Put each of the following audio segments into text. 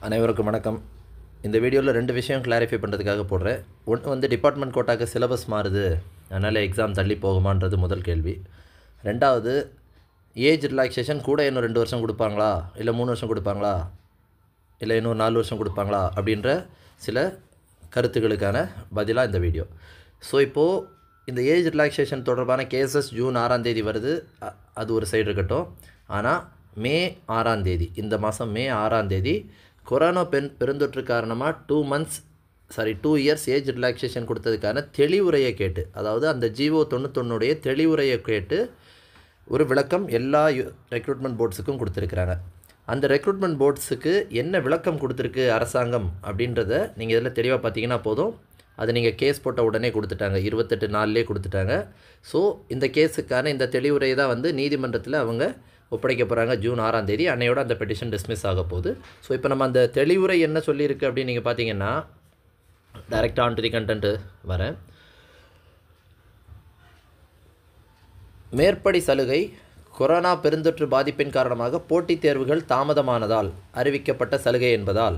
அனைவருக்கும் வணக்கம். இந்த வீடியோவில் 2 விஷயம் கிளாரிஃபை பண்ணுறதுக்காக போடுறேன். ஒன்று வந்து டிபார்ட்மெண்ட் கோட்டாக்கு சிலபஸ் மாறுது, அதனால் எக்ஸாம் தள்ளி போகுமான்றது முதல் கேள்வி. ரெண்டாவது, ஏஜ் ரிலாக்ஸேஷன் கூட இன்னும் 2 வருஷம் கொடுப்பாங்களா, இல்லை 3 வருஷம் கொடுப்பாங்களா, இல்லை இன்னும் 4 வருஷம் கொடுப்பாங்களா அப்படின்ற சில கருத்துக்களுக்கான பதிலாக இந்த வீடியோ. ஸோ இப்போது இந்த ஏஜ் ரிலாக்ஸேஷன் தொடர்பான கேசஸ் ஜூன் 6ஆம் தேதி வருது. அது ஒரு சைடு இருக்கட்டும். ஆனால் மே 6ஆம் தேதி, இந்த மாதம் மே 6ஆம் தேதி கொரோனா பெருந்தொற்று காரணமாக 2 இயர்ஸ் ஏஜ் ரிலாக்ஸேஷன் கொடுத்ததுக்கான தெளிவுரையை கேட்டு, அதாவது அந்த ஜிஓ 91 தெளிவுரையை கேட்டு ஒரு விளக்கம் எல்லா ரெக்ரூட்மெண்ட் போர்ட்ஸுக்கும் கொடுத்துருக்குறாங்க. அந்த ரெக்ரூட்மெண்ட் போர்ட்ஸுக்கு என்ன விளக்கம் கொடுத்துருக்கு அரசாங்கம் அப்படின்றத நீங்கள் இதில் தெளிவாக பார்த்தீங்கன்னா போதும். அது நீங்கள் கேஸ் போட்ட உடனே கொடுத்துட்டாங்க, 28 நாள்லேயே கொடுத்துட்டாங்க. ஸோ இந்த கேஸுக்கான இந்த தெளிவுரையை தான் வந்து நீதிமன்றத்தில் அவங்க ஒப்படைக்க போகிறாங்க ஜூன் 6ஆம் தேதி. அன்னையோட அந்த பெட்டிஷன் டிஸ்மிஸ் ஆக போகுது. ஸோ இப்போ நம்ம அந்த தெளிவுரை என்ன சொல்லியிருக்கு அப்படின்னு நீங்கள் பார்த்தீங்கன்னா, டைரெக்டாக ஆன் டு தி கண்டென்ட்டு வரேன். மேற்படி சலுகை கொரோனா பெருந்தொற்று பாதிப்பின் காரணமாக போட்டித் தேர்வுகள் தாமதமானதால் அறிவிக்கப்பட்ட சலுகை என்பதால்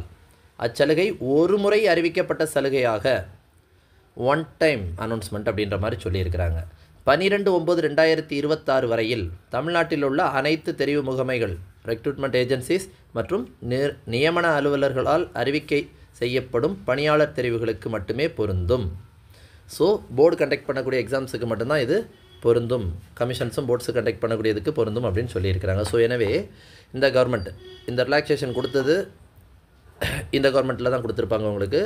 அச்சலுகை ஒரு முறை அறிவிக்கப்பட்ட சலுகையாக ஒன் டைம் அனௌன்ஸ்மெண்ட் அப்படின்ற மாதிரி சொல்லியிருக்கிறாங்க. 12/9/2026 வரையில் தமிழ்நாட்டில் உள்ள அனைத்து தெரிவு முகமைகள், ரெக்ரூட்மெண்ட் ஏஜென்சிஸ் மற்றும் நியமன அலுவலர்களால் அறிவிக்கை செய்யப்படும் பணியாளர் தெரிவுகளுக்கு மட்டுமே பொருந்தும். ஸோ போர்டு கண்டக்ட் பண்ணக்கூடிய எக்ஸாம்ஸுக்கு மட்டும்தான் இது பொருந்தும். கமிஷன்ஸும் போர்ட்ஸு கண்டக்ட் பண்ணக்கூடியதுக்கு பொருந்தும் அப்படின்னு சொல்லியிருக்கிறாங்க. ஸோ எனவே இந்த கவர்மெண்ட் இந்த ரிலாக்ஸேஷன் கொடுத்தது இந்த கவர்மெண்ட்டில் தான் கொடுத்துருப்பாங்க. உங்களுக்கு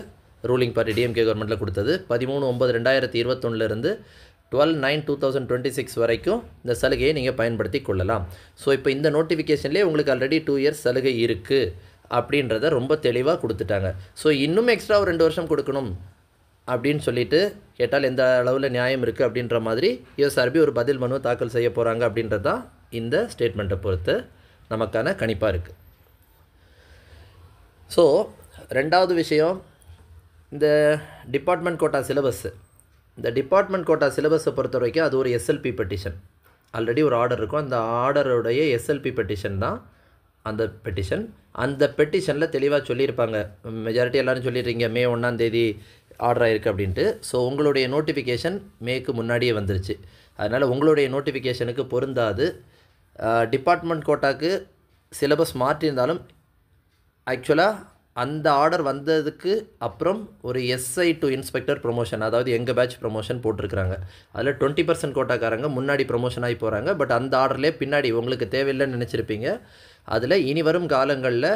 ரூலிங் பார்ட்டி டிஎம்கே கவர்மெண்ட்டில் கொடுத்தது 13/9/2021 12/9/2026 வரைக்கும் இந்த சலுகையை நீங்கள் பயன்படுத்தி கொள்ளலாம். ஸோ இப்போ இந்த நோட்டிஃபிகேஷன்லேயே உங்களுக்கு ஆல்ரெடி 2 இயர்ஸ் சலுகை இருக்குது அப்படின்றத ரொம்ப தெளிவாக கொடுத்துட்டாங்க. ஸோ இன்னும் எக்ஸ்ட்ரா ஒரு 2 வருஷம் கொடுக்கணும் அப்படின்னு சொல்லிட்டு கேட்டால் எந்த அளவில் நியாயம் இருக்குது அப்படின்ற மாதிரி யூஎஸ்ஆர்பி ஒரு பதில் மனு தாக்கல் செய்ய போகிறாங்க அப்படின்றது தான் இந்த ஸ்டேட்மெண்ட்டை பொறுத்து நமக்கான கணிப்பாக இருக்குது. ஸோ ரெண்டாவது விஷயம், இந்த டிபார்ட்மெண்ட் கோட்டா சிலபஸ்ஸு. இந்த டிபார்ட்மெண்ட் கோட்டா சிலபஸை பொறுத்த வரைக்கும் அது ஒரு எஸ்எல்பி பெட்டிஷன். ஆல்ரெடி ஒரு ஆர்டர் இருக்கும். அந்த ஆர்டருடைய எஸ்எல்பி பெட்டிஷன் தான் அந்த பெட்டிஷன். அந்த பெட்டிஷனில் தெளிவாக சொல்லியிருப்பாங்க. மெஜாரிட்டி எல்லோரும் சொல்லிடுறீங்க மே 1ஆம் தேதி ஆர்டர் ஆகிருக்கு அப்படின்ட்டு. ஸோ உங்களுடைய நோட்டிஃபிகேஷன் மேக்கு முன்னாடியே வந்துருச்சு. அதனால் உங்களுடைய நோட்டிஃபிகேஷனுக்கு பொருந்தாது. டிபார்ட்மெண்ட் கோட்டாக்கு சிலபஸ் மாற்றியிருந்தாலும் ஆக்சுவலாக அந்த ஆர்டர் வந்ததுக்கு அப்புறம் ஒரு எஸ்ஐ டு இன்ஸ்பெக்டர் ப்ரொமோஷன், அதாவது எங்கள் பேட்ச் ப்ரொமோஷன் போட்டிருக்கிறாங்க. அதில் 20% கோட்டாக்காரங்க முன்னாடி ப்ரொமோஷன் ஆகி போகிறாங்க. பட் அந்த ஆர்டர்லேயே பின்னாடி உங்களுக்கு தேவையில்லைன்னு நினச்சிருப்பீங்க. அதில் இனி வரும் காலங்களில்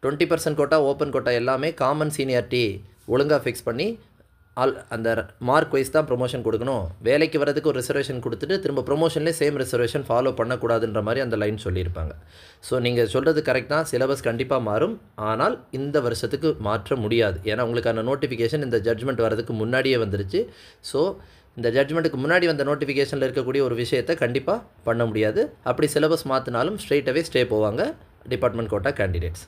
20% கோட்டா, ஓப்பன் கோட்டா எல்லாமே காமன் சீனியாரிட்டி ஒழுங்காக ஃபிக்ஸ் பண்ணி அந்த மார்க் வைஸ் தான் ப்ரொமோஷன் கொடுக்கணும். வேலைக்கு வரதுக்கு ஒரு ரிசர்வேஷன் கொடுத்துட்டு திரும்ப ப்ரொமோஷன்லேயே சேம் ரிசர்வேஷன் ஃபாலோ பண்ணக்கூடாதுன்ற மாதிரி அந்த லைன் சொல்லியிருப்பாங்க. ஸோ நீங்கள் சொல்கிறது கரெக்ட் தான், சிலபஸ் கண்டிப்பாக மாறும். ஆனால் இந்த வருஷத்துக்கு மாற்ற முடியாது. ஏன்னா உங்களுக்கான நோட்டிஃபிகேஷன் இந்த ஜட்ஜ்மெண்ட் வரதுக்கு முன்னாடியே வந்துருச்சு. ஸோ இந்த ஜட்ஜ்மெண்ட்டுக்கு முன்னாடி வந்த நோட்டிஃபிகேஷனில் இருக்கக்கூடிய ஒரு விஷயத்தை கண்டிப்பாக பண்ண முடியாது. அப்படி சிலபஸ் மாற்றினாலும் ஸ்ட்ரெயிட்டாகவே ஸ்டே போவாங்க டிபார்ட்மெண்ட் கோட்டா கேண்டிடேட்ஸ்.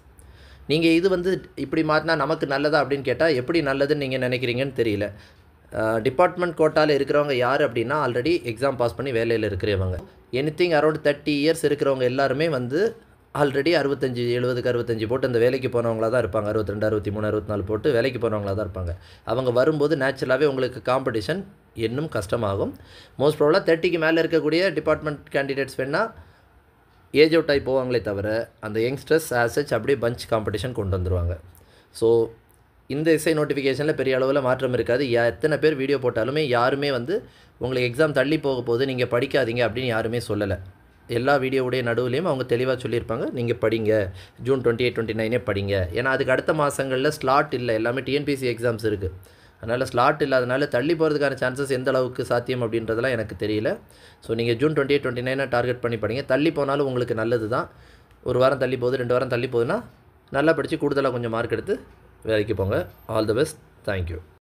நீங்கள் இது வந்து இப்படி மாற்றினா நமக்கு நல்லதா அப்படின்னு கேட்டால் எப்படி நல்லதுன்னு நீங்கள் நினைக்கிறீங்கன்னு தெரியல. டிபார்ட்மெண்ட் கோட்டாவில் இருக்கிறவங்க யார் அப்படின்னா ஆல்ரெடி எக்ஸாம் பாஸ் பண்ணி வேலையில் இருக்கிறவங்க. எனிதிங் அரௌண்ட் 30 இயர்ஸ் இருக்கிறவங்க எல்லாருமே வந்து ஆல்ரெடி 65, 70க்கு 65 போட்டு அந்த வேலைக்கு போனவங்களாக தான் இருப்பாங்க. 62, 63, 64 போட்டு வேலைக்கு போனவங்களாக தான் இருப்பாங்க. அவங்க வரும்போது நேச்சுரலாகவே உங்களுக்கு காம்படிஷன் இன்னும் கஷ்டமாகும். மோஸ்ட் ப்ராபபிளாக 30க்கு மேலே இருக்கக்கூடிய டிபார்ட்மெண்ட் கேண்டிடேட்ஸ் வேணால் ஏஜ் அவுட் ஆகி போவாங்களே தவிர அந்த யங்ஸ்டர்ஸ் ஆசச் அப்படியே பஞ்ச் காம்படிஷன் கொண்டு வந்துடுவாங்க. ஸோ இந்த எஸ்ஐ நோட்டிஃபிகேஷனில் பெரிய அளவில் மாற்றம் இருக்காது. எத்தனை பேர் வீடியோ போட்டாலுமே யாருமே வந்து உங்களுக்கு எக்ஸாம் தள்ளி போக போது நீங்கள் படிக்காதீங்க அப்படின்னு யாருமே சொல்லலை. எல்லா வீடியோவுடைய நடுவுலையும் அவங்க தெளிவாக சொல்லியிருப்பாங்க, நீங்கள் படிங்க, ஜூன் 28, 29 படிங்க. ஏன்னா அதுக்கு அடுத்த மாதங்களில் ஸ்லாட் இல்லை, எல்லாமே டிஎன்பிசி எக்ஸாம்ஸ் இருக்குது. அதனால் ஸ்லாட் இல்லாதனால தள்ளி போகிறதுக்கான சான்சஸ் எந்த அளவுக்கு சாத்தியம் அப்படின்றதெல்லாம் எனக்கு தெரியல. ஸோ நீங்கள் ஜூன் 28, 29 டார்கெட் பண்ணி படிங்க. தள்ளி போனாலும் உங்களுக்கு நல்லது தான். ஒரு வாரம் தள்ளி போகுது, 2 வாரம் தள்ளி போகுதுன்னா நல்லா படித்து கூடுதலாக கொஞ்சம் மார்க் எடுத்து வேலைக்கு போங்க. All the best. தேங்க்யூ.